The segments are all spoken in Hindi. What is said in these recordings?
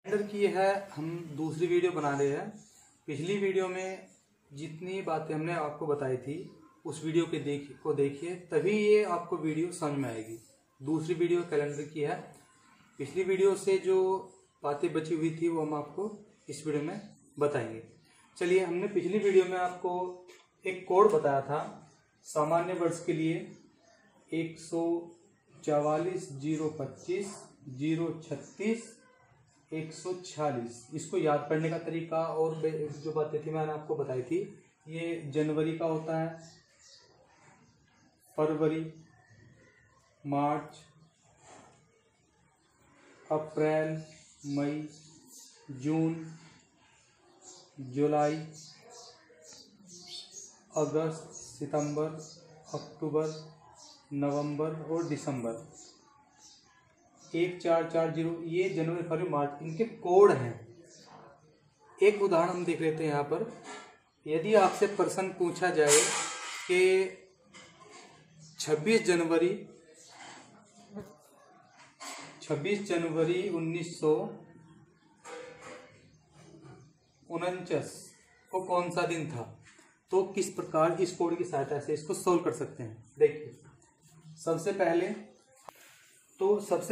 कैलेंडर की है हम दूसरी वीडियो बना रहे हैं। पिछली वीडियो में जितनी बातें हमने आपको बताई थी उस वीडियो के देखिए तभी ये आपको वीडियो समझ में आएगी। दूसरी वीडियो कैलेंडर की है। पिछली वीडियो से जो बातें बची हुई थी वो हम आपको इस वीडियो में बताएंगे। चलिए, हमने पिछली वीडियो में आपको एक कोड बताया था सामान्य वर्ष के लिए 144,025,036,146। इसको याद करने का तरीका और जो बातें थी मैंने आपको बताई थी। ये जनवरी का होता है, फरवरी, मार्च, अप्रैल, मई, जून, जुलाई, अगस्त, सितंबर, अक्टूबर, नवंबर और दिसंबर। 1440 ये जनवरी, फरवरी, मार्च इनके कोड हैं। एक उदाहरण हम देख लेते हैं यहाँ पर। यदि आपसे प्रश्न पूछा जाए कि 26 जनवरी 1949 को कौन सा दिन था, तो किस प्रकार इस कोड की सहायता से इसको सोल्व कर सकते हैं। देखिए, सबसे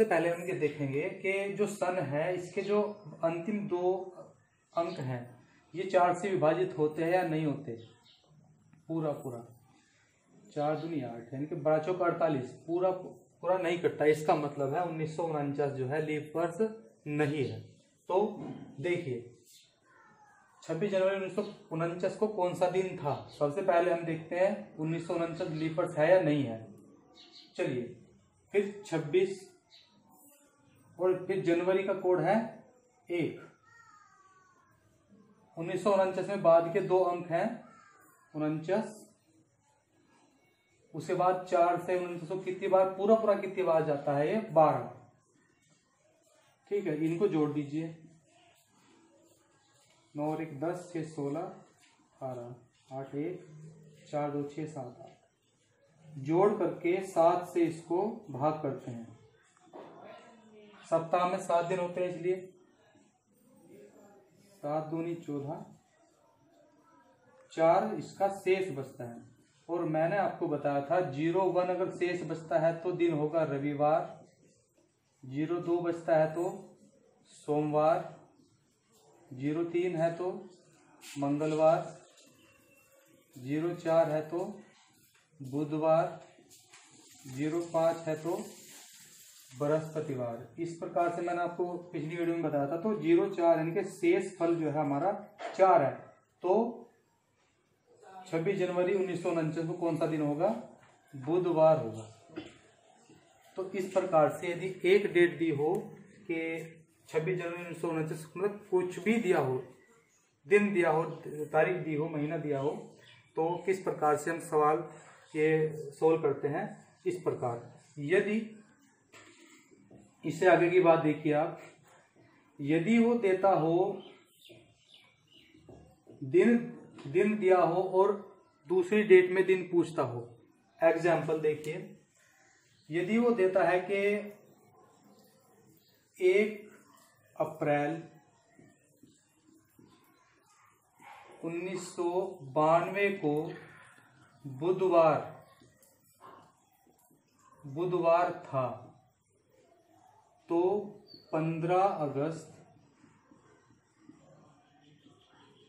पहले हम ये देखेंगे कि जो सन है इसके जो अंतिम दो अंक हैं ये 4 से विभाजित होते हैं या नहीं होते। पूरा 4 दूनी 8 यानी कि 12 चौक 48 पूरा नहीं कटता। इसका मतलब है 1949 जो है लीप वर्ष नहीं है। तो देखिए, 26 जनवरी 1949 को कौन सा दिन था। सबसे पहले हम देखते हैं 1949 लीप वर्ष है या नहीं है। चलिए, फिर 26 और फिर जनवरी का कोड है 1। 1949 में बाद के दो अंक हैं 49, उसके बाद 4 से 1900 कितनी बार पूरा कितनी बार जाता है, ये 12। ठीक है, इनको जोड़ दीजिए। 9 और 1 10, 6 16, 18, 8 1 4 2 6 7 8। जोड़ करके 7 से इसको भाग करते हैं। सप्ताह में 7 दिन होते हैं, इसलिए 7 दूनी 14, 4 इसका शेष बचता है। और मैंने आपको बताया था 01 अगर शेष बचता है तो दिन होगा रविवार, 02 बचता है तो सोमवार, 03 है तो मंगलवार, 04 है तो बुधवार, 05 है तो बृहस्पतिवार। इस प्रकार से मैंने आपको पिछली वीडियो में बताया था। तो 04 यानी कि शेष फल जो है हमारा 4 है। तो 26 जनवरी 1949 को कौन सा दिन होगा, बुधवार होगा। तो इस प्रकार से यदि एक डेट दी हो कि 26 जनवरी 1949 मतलब कुछ भी दिया हो, दिन दिया हो, तारीख दी हो, महीना दिया हो, तो किस प्रकार से हम सवाल ये सोल्व करते हैं। इस प्रकार यदि इससे आगे की बात देखिए आप, यदि वो देता हो दिन दिया हो और दूसरी डेट में दिन पूछता हो। एग्जाम्पल देखिए, यदि वो देता है कि 1 अप्रैल 1992 को बुधवार था, तो 15 अगस्त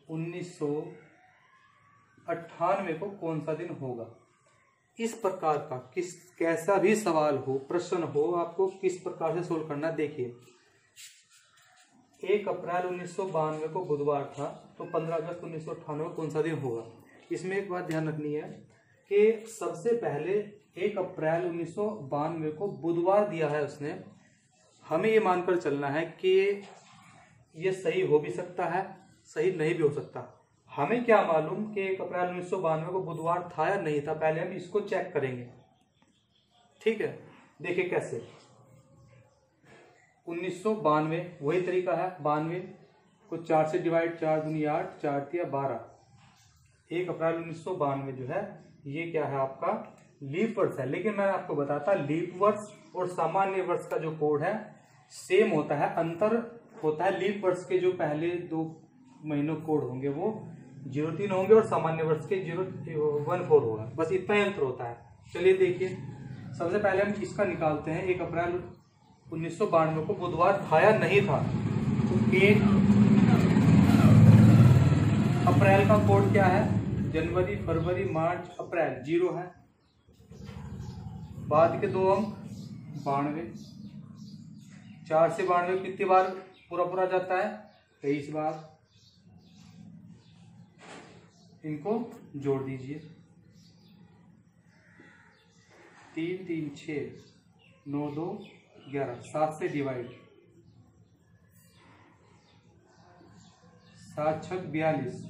1998 को कौन सा दिन होगा। इस प्रकार का कैसा भी सवाल हो, प्रश्न हो, आपको किस प्रकार से सोल्व करना। देखिए, 1 अप्रैल 1992 को बुधवार था, तो 15 अगस्त 1998 को कौन सा दिन होगा। इसमें एक बात ध्यान रखनी है कि सबसे पहले 1 अप्रैल 1992 को बुधवार दिया है उसने। हमें ये मानकर चलना है कि ये सही हो भी सकता है, सही नहीं भी हो सकता। हमें क्या मालूम कि 1 अप्रैल 1992 को बुधवार था या नहीं था, पहले हम इसको चेक करेंगे। ठीक है, देखिए कैसे। 1992 वही तरीका है, 92 को 4 से डिवाइड, 4 दूनी 8, 4 तिया 12। 1 अप्रैल 1992 जो है ये क्या है आपका लीप वर्ष है। लेकिन मैंने आपको बताता लीप वर्ष और सामान्य वर्ष का जो कोड है सेम होता है, अंतर होता है लीप वर्ष के जो पहले 2 महीनों कोड होंगे वो 03 होंगे और सामान्य वर्ष के 014 होगा, बस इतना ही अंतर होता है। चलिए देखिए, सबसे पहले हम इसका निकालते हैं। 1 अप्रैल 1992 को बुधवार था या नहीं था? तो 1 अप्रैल का कोड क्या है? जनवरी, फरवरी, मार्च, अप्रैल 0 है। बाद के 2 अंक 92, 4 से 92 कितनी बार पूरा जाता है? 23 बार। इनको जोड़ दीजिए, 3 3 6 9 2 11, 7 से डिवाइड, 7 6 42,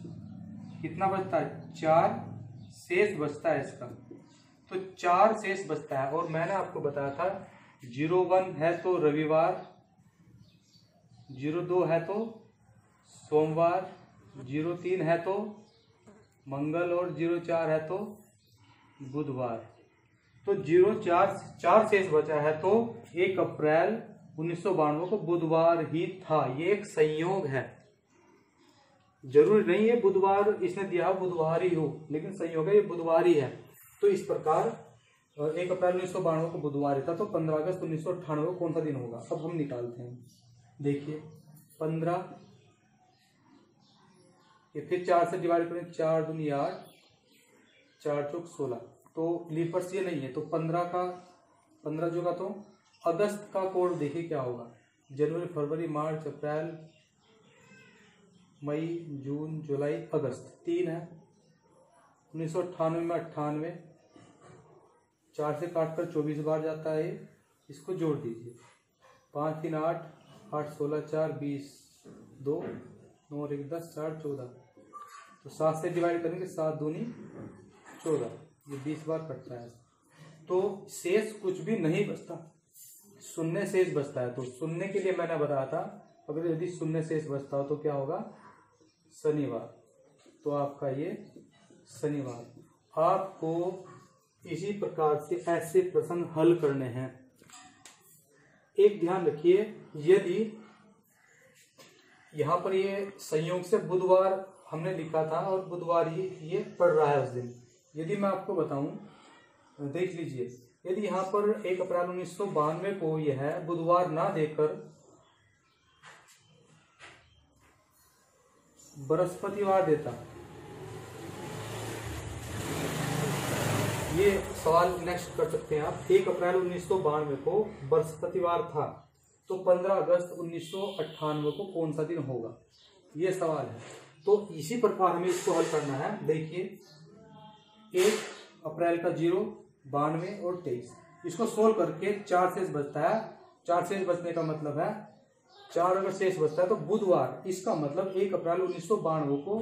कितना बचता है? 4 शेष बचता है इसका। तो 4 शेष बचता है। और मैंने आपको बताया था 01 है तो रविवार, 02 है तो सोमवार, 03 है तो मंगल और 04 है तो बुधवार। तो 4 शेष बचा है, तो 1 अप्रैल 1992 को बुधवार ही था। ये एक संयोग है, जरूरी नहीं है बुधवार इसने दिया बुधवार ही हो, लेकिन संयोग है ये बुधवार ही है। तो इस प्रकार 1 अप्रैल 1992 को बुधवार ही था, तो 15 अगस्त 1998 को कौन सा दिन होगा? अब हम निकालते हैं। देखिए 15, ये फिर 4 से डिवाइड करें, 4 दूनी 8, 4 चौक 16, तो लीप वर्ष ये नहीं है। तो 15 जो का तो अगस्त का कोड देखिए क्या होगा? जनवरी, फरवरी, मार्च, अप्रैल, मई, जून, जुलाई, अगस्त 3 है। 1998 में 98, 4 से काटकर 24 बार जाता है, इसको जोड़ दीजिए। 5 3 8, 8 16 4 20, 2 9 और 1 10, 4 14, तो 7 से डिवाइड करेंगे, 7 दूनी 14, ये 20 बार कटता है। तो शेष कुछ भी नहीं बचता, शून्य शेष बचता है। तो शून्य के लिए मैंने बताया था, अगर यदि शून्य शेष बचता हो तो क्या होगा? शनिवार। तो आपका ये शनिवार। आपको इसी प्रकार से ऐसे प्रश्न हल करने हैं। एक ध्यान रखिए, यदि यहाँ पर ये संयोग से बुधवार हमने लिखा था और बुधवार ही ये पड़ रहा है उस दिन, यदि मैं आपको बताऊं, देख लीजिए, यदि यहाँ पर 1 अप्रैल 1992 को यह बुधवार ना देकर बृहस्पतिवार देता, ये सवाल नेक्स्ट कर सकते हैं आप। 1 अप्रैल 1992 को बृहस्पतिवार था, तो 15 अगस्त 1998 को कौन सा दिन होगा? ये सवाल है। तो इसी प्रकार हमें इसको हल करना है। देखिए 1 अप्रैल का 0, 92 और 23, इसको सोल्व करके 4 शेष बचता है। 4 शेष बचने का मतलब है 4 अगर शेष बचता है तो बुधवार, इसका मतलब 1 अप्रैल 1992 को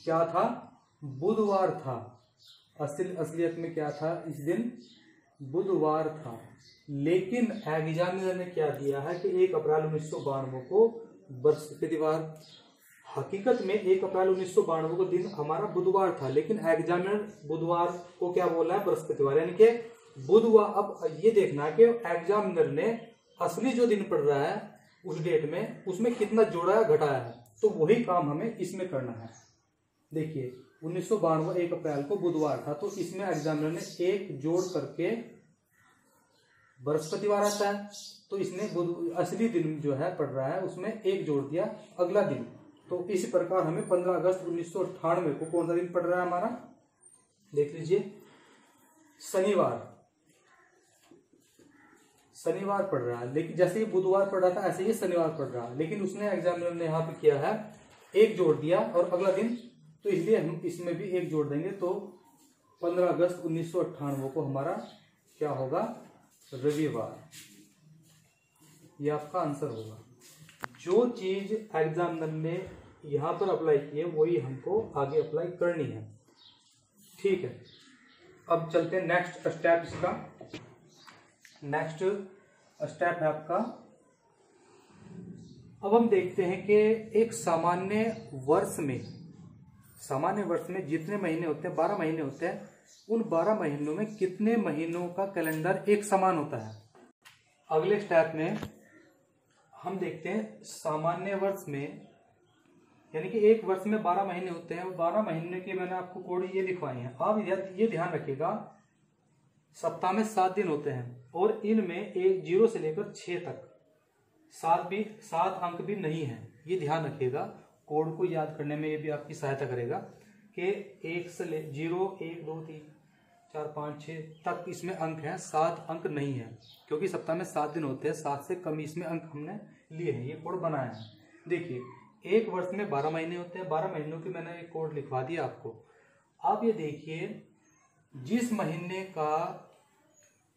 क्या था? बुधवार था। असलियत में क्या था इस दिन? बुधवार था। लेकिन एग्जामिनर ने क्या दिया है कि 1 अप्रैल 1992 को बृहस्पतिवार। हकीकत में 1 अप्रैल 1992 को दिन हमारा बुधवार था, लेकिन एग्जामिनर बुधवार को क्या बोला है? बृहस्पतिवार, यानी कि बुधवार। अब ये देखना है कि एग्जामिनर ने असली जो दिन पड़ रहा है उस डेट में, उसमें कितना जोड़ा है घटाया है, तो वही काम हमें इसमें करना है। देखिए 1992 1 अप्रैल को बुधवार था, तो इसमें एग्जामिनर ने 1 जोड़ करके बृहस्पतिवार आता है, तो इसने असली दिन जो है पड़ रहा है उसमें 1 जोड़ दिया अगला दिन। तो इस प्रकार हमें 15 अगस्त 1998 को कौन सा दिन पड़ रहा है हमारा? देख लीजिए, शनिवार पड़ रहा है। लेकिन जैसे ही बुधवार पड़ रहा था ऐसे ही शनिवार पड़ रहा है, लेकिन उसने एग्जामिनर ने यहाँ पे किया है 1 जोड़ दिया और अगला दिन, तो इसलिए हम इसमें भी 1 जोड़ देंगे। तो 15 अगस्त 1998 को हमारा क्या होगा? रविवार। ये आपका आंसर होगा। जो चीज एग्जामिनर ने यहाँ पर अप्लाई की है वही हमको आगे अप्लाई करनी है। ठीक है, अब चलते हैं नेक्स्ट स्टेप। इसका नेक्स्ट स्टेप है आपका, अब हम देखते हैं कि एक सामान्य वर्ष में जितने महीने होते हैं, 12 महीने होते हैं, उन 12 महीनों में कितने महीनों का कैलेंडर एक समान होता है। अगले स्टेप में हम देखते हैं सामान्य वर्ष में, यानी कि एक वर्ष में 12 महीने होते हैं, 12 महीने के मैंने आपको कोड ये लिखवाए हैं। आप ये ध्यान रखिएगा, सप्ताह में 7 दिन होते हैं और इनमें 0 से लेकर 6 तक 7 अंक भी नहीं है। ये ध्यान रखिएगा, कोड को याद करने में ये भी आपकी सहायता करेगा कि 1 से 0 1 2 3 4 5 6 तक इसमें अंक हैं, 7 अंक नहीं है, क्योंकि सप्ताह में 7 दिन होते हैं, 7 से कम इसमें अंक हमने लिए हैं, ये कोड बनाया है। देखिए, एक वर्ष में 12 महीने होते हैं, 12 महीनों की मैंने एक कोड लिखवा दिया आपको। आप ये देखिए, जिस महीने का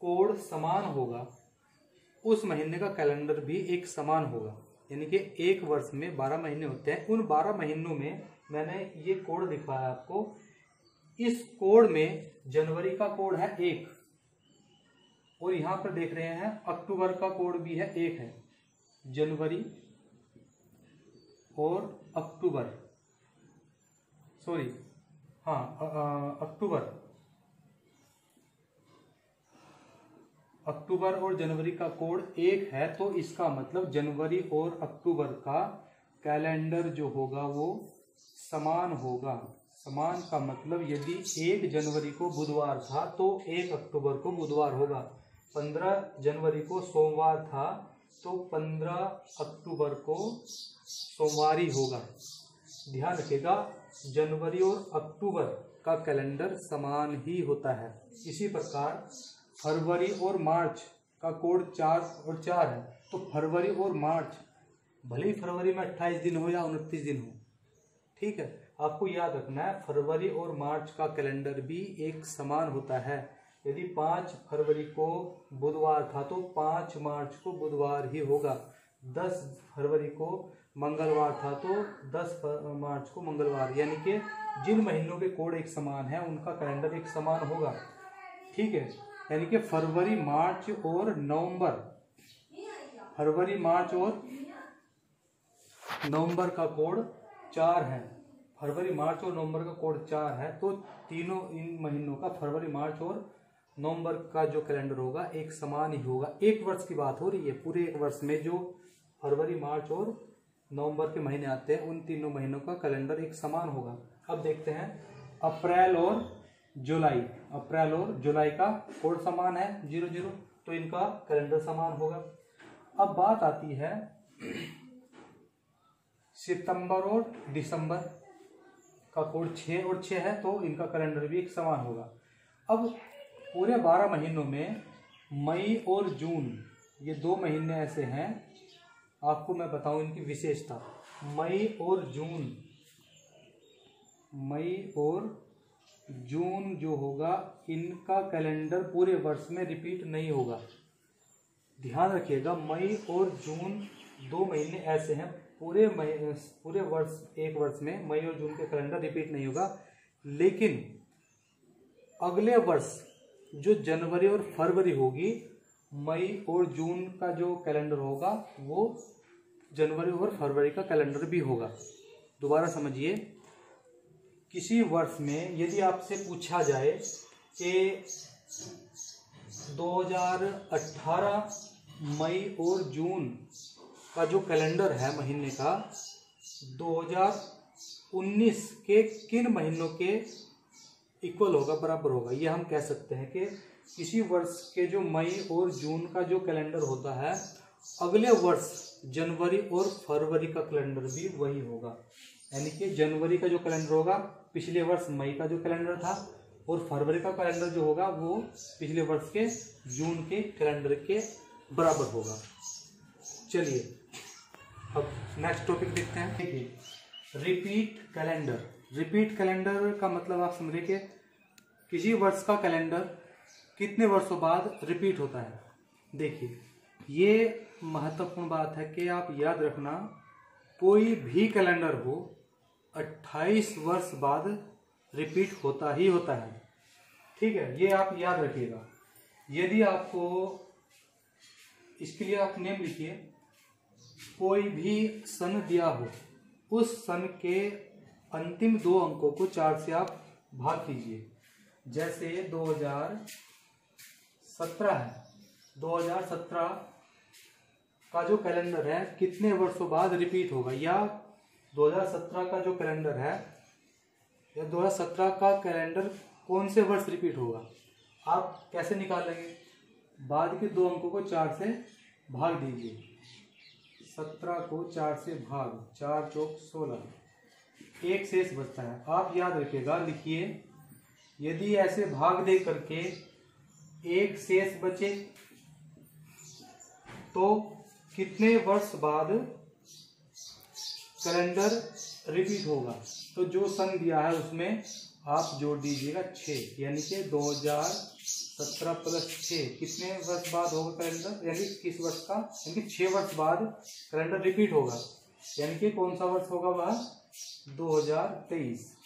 कोड समान होगा उस महीने का कैलेंडर भी एक समान होगा। यानी कि एक वर्ष में 12 महीने होते हैं, उन 12 महीनों में मैंने ये कोड लिखवाया आपको। इस कोड में जनवरी का कोड है 1 और यहां पर देख रहे हैं अक्टूबर का कोड भी है 1 है। जनवरी और अक्टूबर, सॉरी हाँ अक्टूबर और जनवरी का कोड 1 है, तो इसका मतलब जनवरी और अक्टूबर का कैलेंडर जो होगा वो समान होगा। समान का मतलब यदि 1 जनवरी को बुधवार था तो 1 अक्टूबर को बुधवार होगा, 15 जनवरी को सोमवार था तो 15 अक्टूबर को सोमवार ही होगा। ध्यान रखिएगा, जनवरी और अक्टूबर का कैलेंडर समान ही होता है। इसी प्रकार फरवरी और मार्च का कोड 4 और 4 है, तो फरवरी और मार्च, भले ही फरवरी में 28 दिन हो या 29 दिन हो, ठीक है, आपको याद रखना है फरवरी और मार्च का कैलेंडर भी एक समान होता है। यदि 5 फरवरी को बुधवार था तो 5 मार्च को बुधवार ही होगा। 10 फरवरी को मंगलवार था तो 10 मार्च को मंगलवार, यानी कि जिन महीनों के कोड एक समान है उनका कैलेंडर एक समान होगा, ठीक है। यानी कि फरवरी मार्च और नवंबर, फरवरी मार्च और नवंबर का कोड 4 है, फरवरी मार्च और नवंबर का कोड 4 है, तो तीनों इन महीनों का फरवरी मार्च और नवंबर का जो कैलेंडर होगा एक समान ही होगा। एक वर्ष की बात हो रही है, पूरे एक वर्ष में जो फरवरी मार्च और नवंबर के महीने आते हैं उन तीनों महीनों का कैलेंडर एक समान होगा। अब देखते हैं अप्रैल और जुलाई, अप्रैल और जुलाई का कोड समान है 00, तो इनका कैलेंडर समान होगा। अब बात आती है सितंबर और दिसंबर का कोड 6 और 6 है, तो इनका कैलेंडर भी एक समान होगा। अब पूरे 12 महीनों में मई और जून, ये 2 महीने ऐसे हैं, आपको मैं बताऊं इनकी विशेषता। मई और जून जो होगा इनका कैलेंडर पूरे वर्ष में रिपीट नहीं होगा। ध्यान रखिएगा, मई और जून 2 महीने ऐसे हैं, पूरे वर्ष, एक वर्ष में मई और जून के कैलेंडर रिपीट नहीं होगा। लेकिन अगले वर्ष जो जनवरी और फरवरी होगी, मई और जून का जो कैलेंडर होगा वो जनवरी और फरवरी का कैलेंडर भी होगा। दोबारा समझिए, किसी वर्ष में यदि आपसे पूछा जाए कि 2018 मई और जून का जो कैलेंडर है महीने का 2019 के किन महीनों के इक्वल होगा, बराबर होगा, ये हम कह सकते हैं कि किसी वर्ष के जो मई और जून का जो कैलेंडर होता है अगले वर्ष जनवरी और फरवरी का कैलेंडर भी वही होगा। यानी कि जनवरी का जो कैलेंडर होगा पिछले वर्ष मई का जो कैलेंडर था, और फरवरी का कैलेंडर जो होगा वो पिछले वर्ष के जून के कैलेंडर के बराबर होगा। चलिए अब नेक्स्ट टॉपिक देखते हैं। देखिए, रिपीट कैलेंडर। रिपीट कैलेंडर का मतलब आप समझे कि किसी वर्ष का कैलेंडर कितने वर्षों बाद रिपीट होता है। देखिए, ये महत्वपूर्ण बात है कि आप याद रखना, कोई भी कैलेंडर हो 28 वर्ष बाद रिपीट होता ही होता है, ठीक है, ये आप याद रखिएगा। यदि आपको, इसके लिए आप नेम लिखिए, कोई भी सन दिया हो, उस सन के अंतिम 2 अंकों को 4 से आप भाग कीजिए। जैसे 2017 है, 2017 का जो कैलेंडर है कितने वर्षों बाद रिपीट होगा, या 2017 का जो कैलेंडर है या 2017 का कैलेंडर कौन से वर्ष रिपीट होगा, आप कैसे निकालेंगे। बाद के दो अंकों को 4 से भाग दीजिए, 17 को 4 से भाग, 4 चौक 16, एक शेष बचता है। आप याद रखिएगा, लिखिए, यदि ऐसे भाग दे करके एक शेष बचे तो कितने वर्ष बाद कैलेंडर रिपीट होगा। तो जो सन दिया है उसमें आप जोड़ दीजिएगा 6, यानी कि 2017 प्लस 6 कितने वर्ष बाद होगा कैलेंडर, यानी किस वर्ष का, यानी कि 6 वर्ष बाद कैलेंडर रिपीट होगा, यानी कि कौन सा वर्ष होगा वह 2023।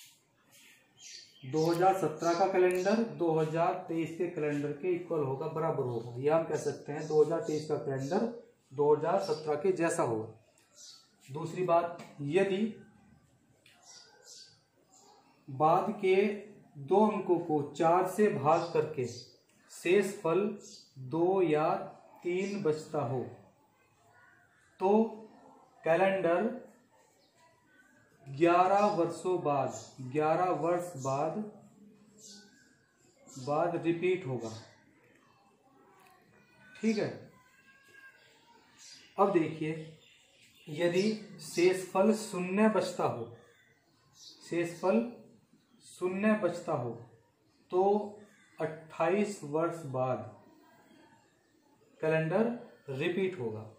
2017 का कैलेंडर 2023 के कैलेंडर के इक्वल होगा, बराबर होगा, यह हम कह सकते हैं 2023 का कैलेंडर 2017 के जैसा होगा। दूसरी बात, यदि बाद के दो अंकों को 4 से भाग करके शेष फल 2 या 3 बचता हो तो कैलेंडर 11 वर्षों बाद, 11 वर्ष बाद रिपीट होगा। ठीक है। अब देखिए, यदि शेषफल 0 बचता हो, शेषफल 0 बचता हो तो 28 वर्ष बाद कैलेंडर रिपीट होगा।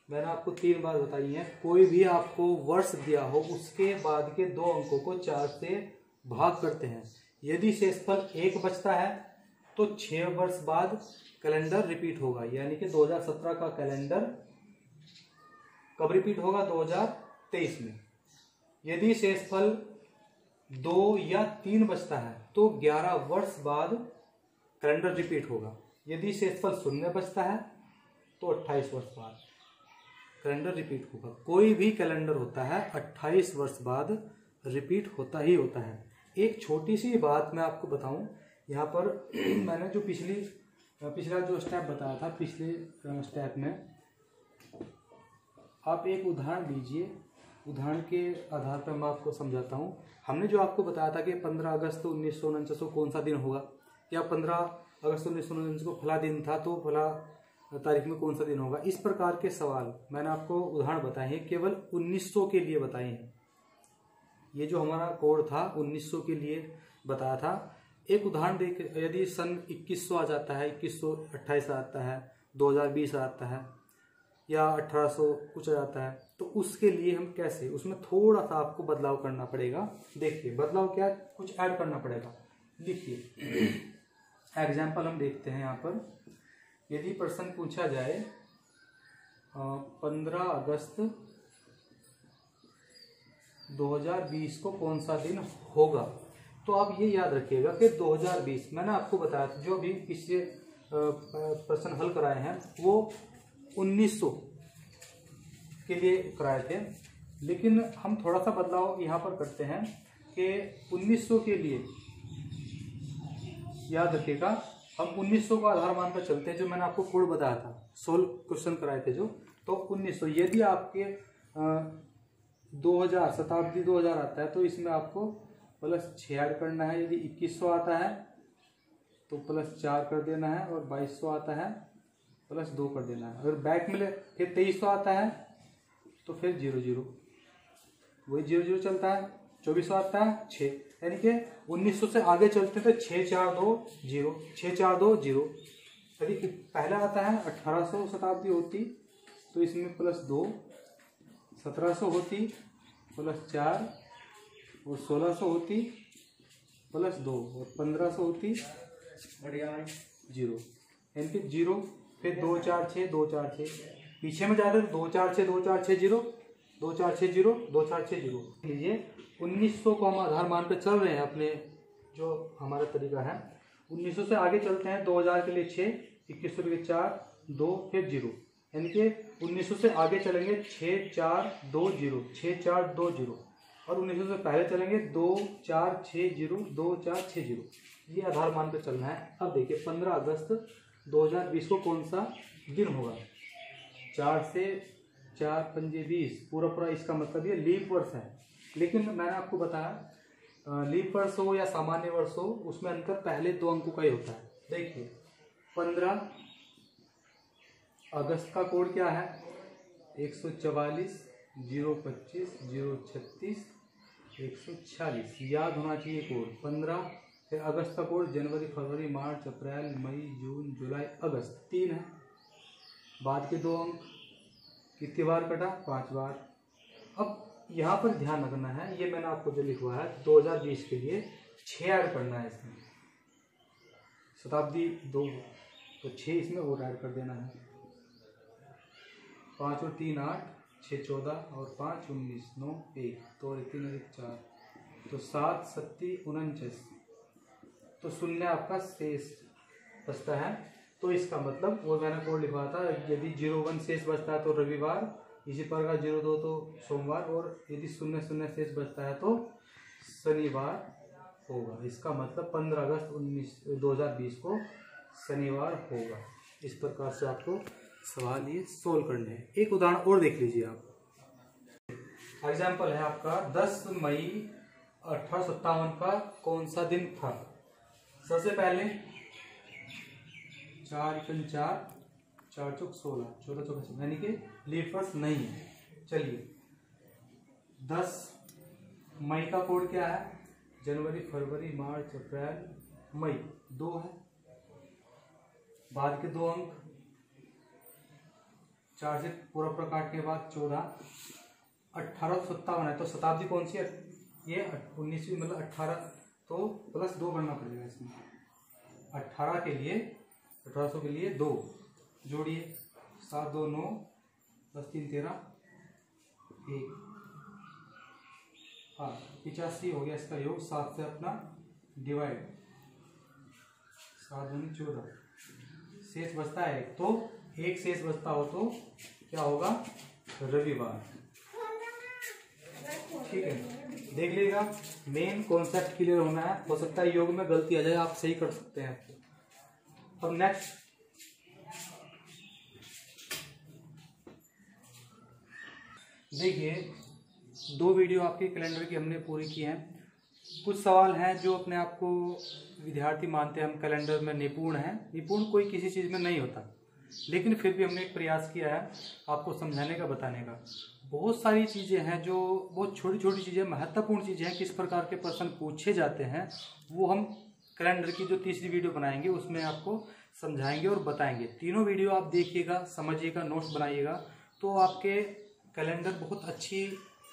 मैंने आपको 3 बार बताई है, कोई भी आपको वर्ष दिया हो उसके बाद के दो अंकों को 4 से भाग करते हैं। यदि शेषफल 1 बचता है तो 6 वर्ष बाद कैलेंडर रिपीट होगा, यानी कि 2017 का कैलेंडर कब रिपीट होगा, 2023 में। यदि शेषफल 2 या 3 बचता है तो 11 वर्ष बाद कैलेंडर रिपीट होगा। यदि शेषफल 0 बचता है तो 28 वर्ष बाद कैलेंडर रिपीट होगा। कोई भी कैलेंडर होता है 28 वर्ष बाद रिपीट होता ही होता है। एक छोटी सी बात मैं आपको बताऊं, यहाँ पर मैंने जो पिछला जो स्टेप बताया था, पिछले स्टेप में आप एक उदाहरण लीजिए, उदाहरण के आधार पर मैं आपको समझाता हूँ। हमने जो आपको बताया था कि 15 अगस्त 1949 को कौन सा दिन होगा, या 15 अगस्त 1949 को फला दिन था तो फला तारीख में कौन सा दिन होगा, इस प्रकार के सवाल मैंने आपको उदाहरण बताए हैं, केवल 1900 के लिए बताए हैं। ये जो हमारा कोड था 1900 के लिए बताया था। एक उदाहरण देख, यदि सन 2100 आ जाता है, 2128 आ जाता है, 2020 आ जाता है, या 1800 कुछ आ जाता है, तो उसके लिए हम कैसे, उसमें थोड़ा सा आपको बदलाव करना पड़ेगा। देखिए बदलाव क्या, कुछ ऐड करना पड़ेगा। लिखिए एग्जाम्पल हम देखते हैं यहाँ पर। यदि प्रश्न पूछा जाए 15 अगस्त 2020 को कौन सा दिन होगा, तो आप ये याद रखिएगा कि 2020, मैंने आपको बताया था जो भी पिछले प्रश्न हल कराए हैं वो 1900 के लिए कराए थे, लेकिन हम थोड़ा सा बदलाव यहाँ पर करते हैं कि 1900 के लिए याद रखिएगा, हम 1900 को आधार मानकर चलते हैं। जो मैंने आपको कोड बताया था, 16 क्वेश्चन कराए थे जो, तो 1900, यदि आपके 2000 शताब्दी 2000 आता है तो इसमें आपको +6 ऐड करना है। यदि 2100 आता है तो +4 कर देना है, और 2200 आता है +2 कर देना है। अगर बैक मिले फिर 2300 आता है तो फिर 00, वही 00 चलता है। 2400 आता है 6, यानी कि 1900 से आगे चलते थे 6 4 2 0, 6 4 2 0। यदि पहला आता है 1800 शताब्दी होती तो इसमें +2, 1700 होती +4, और 1600 होती +2, और 1500 होती 0, यानी कि 0, फिर 2 4 6 2 4 6, पीछे में जाते तो 2 4 6 2 4 6 0, 2 4 6 0 2 4 6 0। लीजिए 1900 को हम आधार मान पे चल रहे हैं, अपने जो हमारा तरीका है। 1900 से आगे चलते हैं, 2000 के लिए 6, 2100 के लिए 4 2 फिर 0, यानी कि 1900 से आगे चलेंगे 6 4 2 0, 6 4 2 0, और 1900 से पहले चलेंगे 2 4 6 0 2 4 6 0। ये आधार मान पे चलना है। अब देखिए 15 अगस्त 2020 को कौन सा दिन होगा, 4 से 4 पंजे 20, पूरा पूरा इसका मतलब ये लीप वर्ष है। लेकिन मैंने आपको बताया लीप वर्ष हो या सामान्य वर्ष हो, उसमें अंतर पहले 2 अंकों का ही होता है। देखिए 15 अगस्त का कोड क्या है? 144 025 036 146, याद होना चाहिए कोड 15। फिर अगस्त का कोड जनवरी फरवरी मार्च अप्रैल मई जून जुलाई अगस्त 3 है। बाद के 2 अंक कितनी बार कटा? 5 बार। अब यहाँ पर ध्यान रखना है, ये मैंने आपको जो लिखवा है 2020 के लिए 6 ऐड करना है इसमें, शताब्दी 2 तो 6 इसमें और ऐड कर देना है। 5 और 3 8, 6 14 और 5 19, 9 1, 2 और 3 और 1 4, तो 7 7 49, तो शून्य आपका शेष बचता है। तो इसका मतलब वो मैंने कोड लिखवा था, यदि 01 शेष बचता है तो रविवार, इसी प्रकार 02 तो सोमवार, और यदि 00 शेष बचता है तो शनिवार होगा। इसका मतलब 15 अगस्त 2020 को शनिवार होगा। इस प्रकार से आपको सवाल ये सोल्व करने हैं। एक उदाहरण और देख लीजिए आप। एग्जाम्पल है आपका 10 मई 1857 का कौन सा दिन था? सबसे पहले 4 × 4 4 चौक 16, 14 चौक 16, यानी कि लीप वर्ष नहीं है। चलिए 10 मई का कोड क्या है? जनवरी फरवरी मार्च अप्रैल मई 2 है। बाद के 2 अंक 4 से पूरा पूरा काट के बाद 14, 1857 है तो शताब्दी कौन सी है? ये 19वीं, मतलब 18, तो प्लस 2 करना पड़ेगा इसमें। 18 के लिए 1800 के लिए 2 जोड़िए, 7 2 9 + 3 13 1, हाँ 85 हो गया इसका योग। 7 से अपना डिवाइड, 7 दूनी 14, शेष बचता है 1, तो 1 शेष बचता हो तो क्या होगा? रविवार। ठीक है, देख लीजिएगा, मेन कॉन्सेप्ट क्लियर होना है। हो सकता है योग में गलती आ जाए, आप सही कर सकते हैं। अब नेक्स्ट देखिए, 2 वीडियो आपके कैलेंडर की हमने पूरी की हैं। कुछ सवाल हैं जो अपने आप को विद्यार्थी मानते हैं हम कैलेंडर में निपुण हैं। निपुण कोई किसी चीज़ में नहीं होता, लेकिन फिर भी हमने एक प्रयास किया है आपको समझाने का, बताने का। बहुत सारी चीज़ें हैं जो बहुत छोटी छोटी चीज़ें, महत्वपूर्ण चीज़ें हैं, किस प्रकार के प्रश्न पूछे जाते हैं वो हम कैलेंडर की जो तीसरी वीडियो बनाएंगे उसमें आपको समझाएंगे और बताएंगे। तीनों वीडियो आप देखिएगा, समझिएगा, नोट्स बनाइएगा, तो आपके कैलेंडर बहुत अच्छी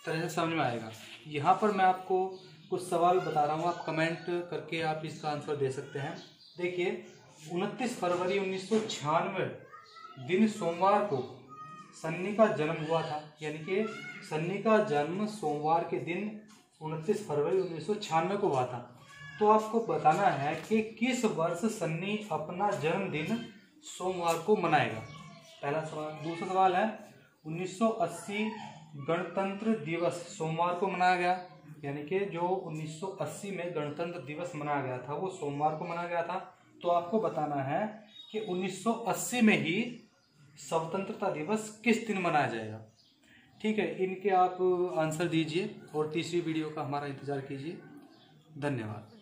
तरह से समझ में आएगा। यहाँ पर मैं आपको कुछ सवाल बता रहा हूँ, आप कमेंट करके आप इसका आंसर दे सकते हैं। देखिए 29 फरवरी 1996 दिन सोमवार को सन्नी का जन्म हुआ था, यानी कि सन्नी का जन्म सोमवार के दिन 29 फरवरी 1996 को हुआ था। तो आपको बताना है कि किस वर्ष सन्नी अपना जन्मदिन सोमवार को मनाएगा। पहला सवाल। दूसरा सवाल है 1980 गणतंत्र दिवस सोमवार को मनाया गया, यानी कि जो 1980 में गणतंत्र दिवस मनाया गया था वो सोमवार को मनाया गया था। तो आपको बताना है कि 1980 में ही स्वतंत्रता दिवस किस दिन मनाया जाएगा। ठीक है, इनके आप आंसर दीजिए और तीसरी वीडियो का हमारा इंतज़ार कीजिए। धन्यवाद।